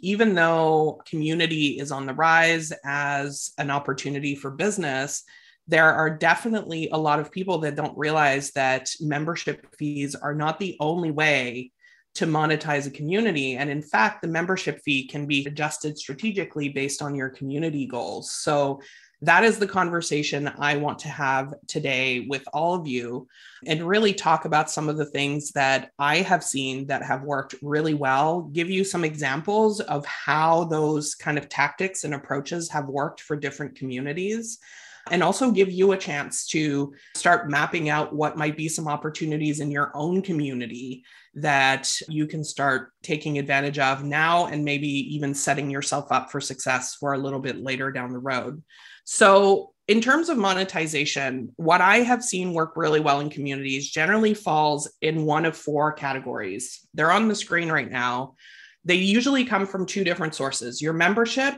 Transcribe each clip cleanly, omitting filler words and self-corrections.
even though community is on the rise as an opportunity for business, there are definitely a lot of people that don't realize that membership fees are not the only way to monetize a community. And in fact, the membership fee can be adjusted strategically based on your community goals. So that is the conversation I want to have today with all of you and really talk about some of the things that I have seen that have worked really well, give you some examples of how those kind of tactics and approaches have worked for different communities, and also give you a chance to start mapping out what might be some opportunities in your own community that you can start taking advantage of now and maybe even setting yourself up for success for a little bit later down the road. So in terms of monetization, what I have seen work really well in communities generally falls in one of four categories. They're on the screen right now. They usually come from two different sources: your membership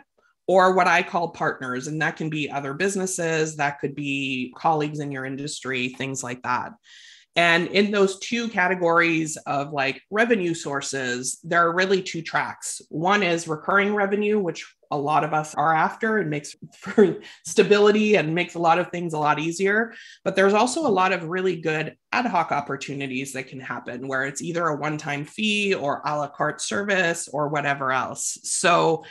or what I call partners. And that can be other businesses, that could be colleagues in your industry, things like that. And in those two categories of like revenue sources, there are really two tracks. One is recurring revenue, which a lot of us are after and makes for stability and makes a lot of things a lot easier. But there's also a lot of really good ad hoc opportunities that can happen where it's either a one-time fee or a la carte service or whatever else. So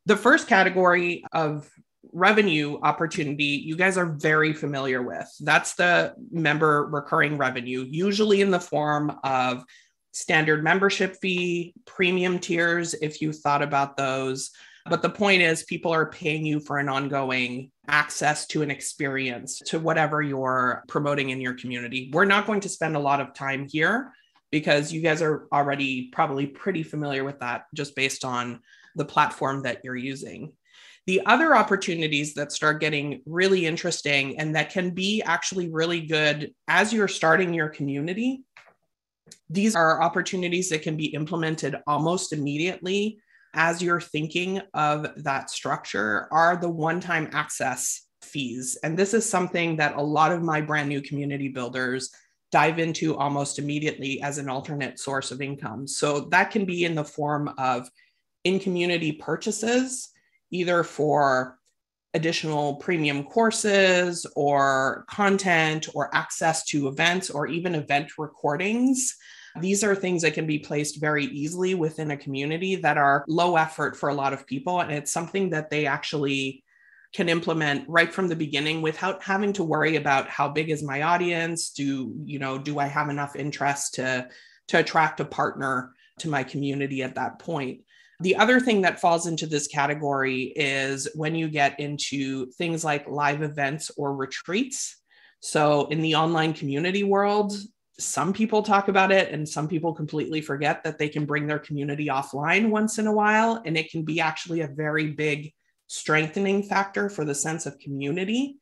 the first category of revenue opportunity, you guys are very familiar with. That's the member recurring revenue, usually in the form of standard membership fee, premium tiers, if you thought about those. But the point is, people are paying you for an ongoing access to an experience, to whatever you're promoting in your community. We're not going to spend a lot of time here because you guys are already probably pretty familiar with that just based on the platform that you're using. The other opportunities that start getting really interesting and that can be actually really good as you're starting your community, these are opportunities that can be implemented almost immediately as you're thinking of that structure, are the one-time access fees. And this is something that a lot of my brand new community builders dive into almost immediately as an alternate source of income. So that can be in the form of in-community purchases, either for additional premium courses or content or access to events or even event recordings. These are things that can be placed very easily within a community that are low effort for a lot of people. And it's something that they actually can implement right from the beginning without having to worry about how big is my audience? Do I have enough interest to attract a partner to my community at that point? The other thing that falls into this category is when you get into things like live events or retreats. So in the online community world, some people talk about it and some people completely forget that they can bring their community offline once in a while. And it can be actually a very big strengthening factor for the sense of community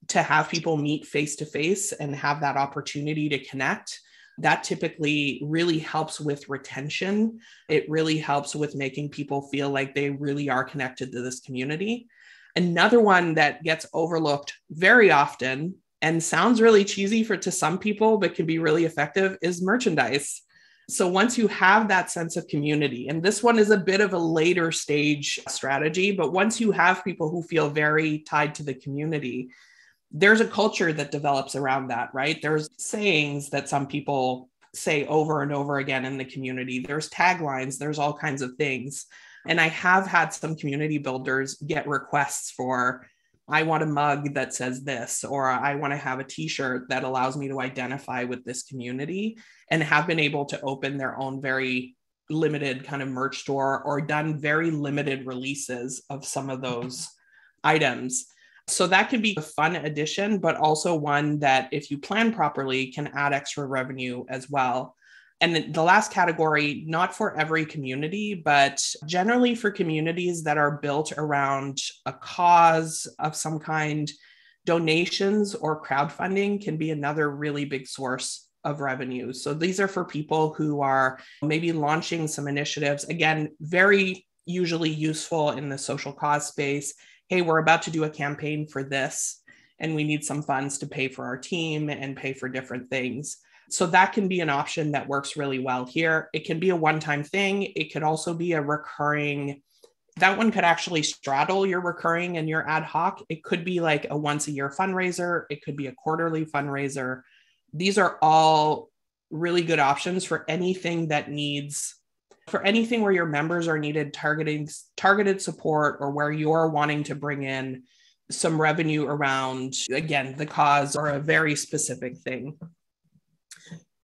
to have people meet face to face and have that opportunity to connect. That typically really helps with retention. It really helps with making people feel like they really are connected to this community. Another one that gets overlooked very often and sounds really cheesy to some people, but can be really effective, is merchandise. So once you have that sense of community, and this one is a bit of a later stage strategy, but once you have people who feel very tied to the community, there's a culture that develops around that, right? There's sayings that some people say over and over again in the community. There's taglines, there's all kinds of things. And I have had some community builders get requests for, I want a mug that says this, or I want to have a t-shirt that allows me to identify with this community, and have been able to open their own very limited kind of merch store or done very limited releases of some of those items. So that can be a fun addition, but also one that if you plan properly can add extra revenue as well. And the last category, not for every community, but generally for communities that are built around a cause of some kind, donations or crowdfunding can be another really big source of revenue. So these are for people who are maybe launching some initiatives, again, very usually useful in the social cause space. Hey, we're about to do a campaign for this, and we need some funds to pay for our team and pay for different things. So that can be an option that works really well here. It can be a one-time thing. It could also be a recurring That one could actually straddle your recurring and your ad hoc. It could be like a once a year fundraiser. It could be a quarterly fundraiser. These are all really good options for anything where your members are needed targeted support, or where you're wanting to bring in some revenue around, again, the cause or a very specific thing.